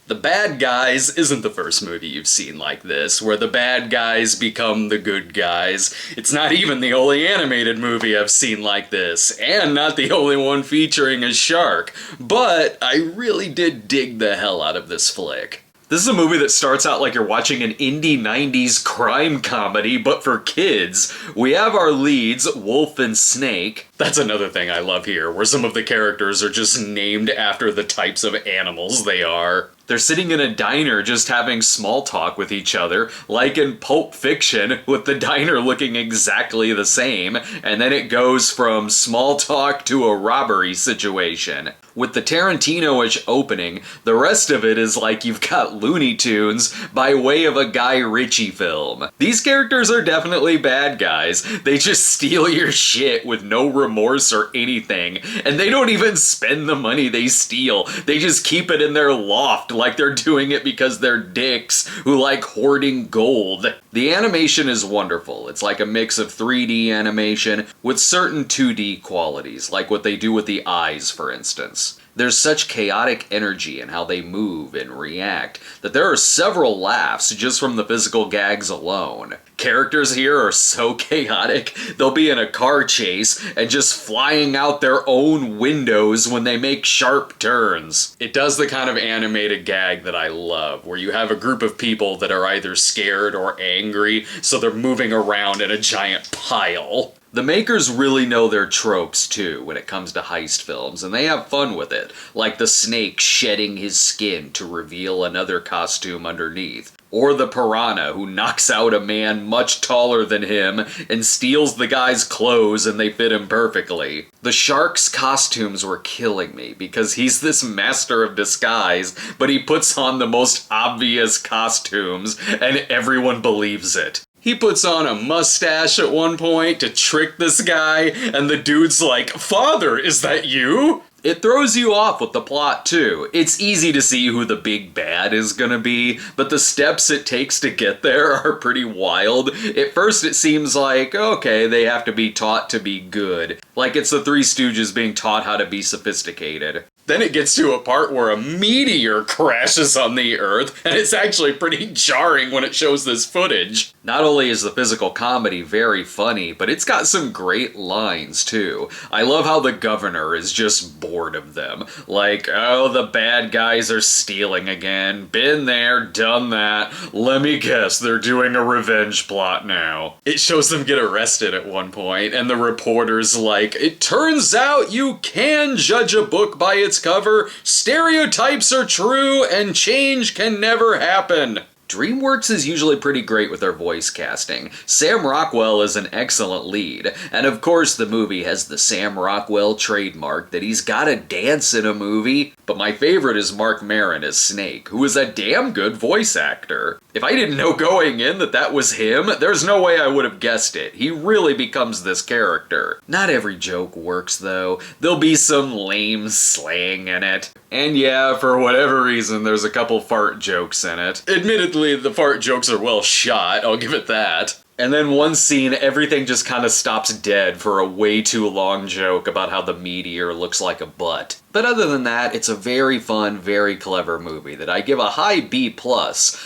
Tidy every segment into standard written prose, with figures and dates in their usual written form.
The Bad Guys isn't the first movie you've seen like this, where the bad guys become the good guys. It's not even the only animated movie I've seen like this, and not the only one featuring a shark. But I really did dig the hell out of this flick. This is a movie that starts out like you're watching an indie 90s crime comedy, but for kids. We have our leads, Wolf and Snake. That's another thing I love here, where some of the characters are just named after the types of animals they are. They're sitting in a diner just having small talk with each other, like in Pulp Fiction, with the diner looking exactly the same, and then it goes from small talk to a robbery situation. With the Tarantino-ish opening, the rest of it is like you've got Looney Tunes by way of a Guy Ritchie film. These characters are definitely bad guys. They just steal your shit with no remorse or anything, and they don't even spend the money they steal. They just keep it in their loft like they're doing it because they're dicks who like hoarding gold. The animation is wonderful. It's like a mix of 3D animation with certain 2D qualities, like what they do with the eyes, for instance. There's such chaotic energy in how they move and react that there are several laughs just from the physical gags alone. Characters here are so chaotic, they'll be in a car chase and just flying out their own windows when they make sharp turns. It does the kind of animated gag that I love, where you have a group of people that are either scared or angry, so they're moving around in a giant pile. The makers really know their tropes too when it comes to heist films, and they have fun with it, like the snake shedding his skin to reveal another costume underneath. Or the piranha who knocks out a man much taller than him and steals the guy's clothes and they fit him perfectly. The shark's costumes were killing me because he's this master of disguise, but he puts on the most obvious costumes and everyone believes it. He puts on a mustache at one point to trick this guy, and the dude's like, "Father, is that you?" It throws you off with the plot too. It's easy to see who the big bad is gonna be, but the steps it takes to get there are pretty wild. At first it seems like, okay, they have to be taught to be good. Like it's the Three Stooges being taught how to be sophisticated. Then it gets to a part where a meteor crashes on the Earth, and it's actually pretty jarring when it shows this footage. Not only is the physical comedy very funny, but it's got some great lines too. I love how the governor is just bored of them. Like, oh, the bad guys are stealing again. Been there, done that. Let me guess, they're doing a revenge plot now. It shows them get arrested at one point, and the reporter's like, "It turns out you can judge a book by its cover. Stereotypes are true, and change can never happen." DreamWorks is usually pretty great with their voice casting. Sam Rockwell is an excellent lead, and of course the movie has the Sam Rockwell trademark that he's gotta dance in a movie. But my favorite is Marc Maron as Snake, who is a damn good voice actor. If I didn't know going in that that was him, there's no way I would have guessed it. He really becomes this character. Not every joke works though. There'll be some lame slang in it. And yeah, for whatever reason, there's a couple fart jokes in it. Admittedly, the fart jokes are well shot, I'll give it that. And then one scene, everything just kind of stops dead for a way too long joke about how the meteor looks like a butt. But other than that, it's a very fun, very clever movie that I give a high B+.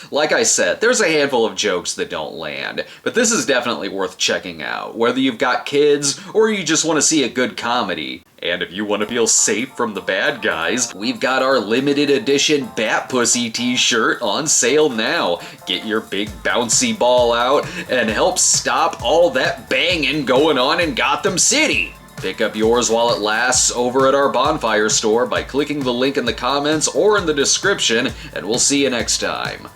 Like I said, there's a handful of jokes that don't land, but this is definitely worth checking out, whether you've got kids or you just want to see a good comedy. And if you want to feel safe from the bad guys, we've got our limited edition Bat Pussy t-shirt on sale now. Get your big bouncy ball out and help stop all that banging going on in Gotham City. Pick up yours while it lasts over at our Bonfire store by clicking the link in the comments or in the description, and we'll see you next time.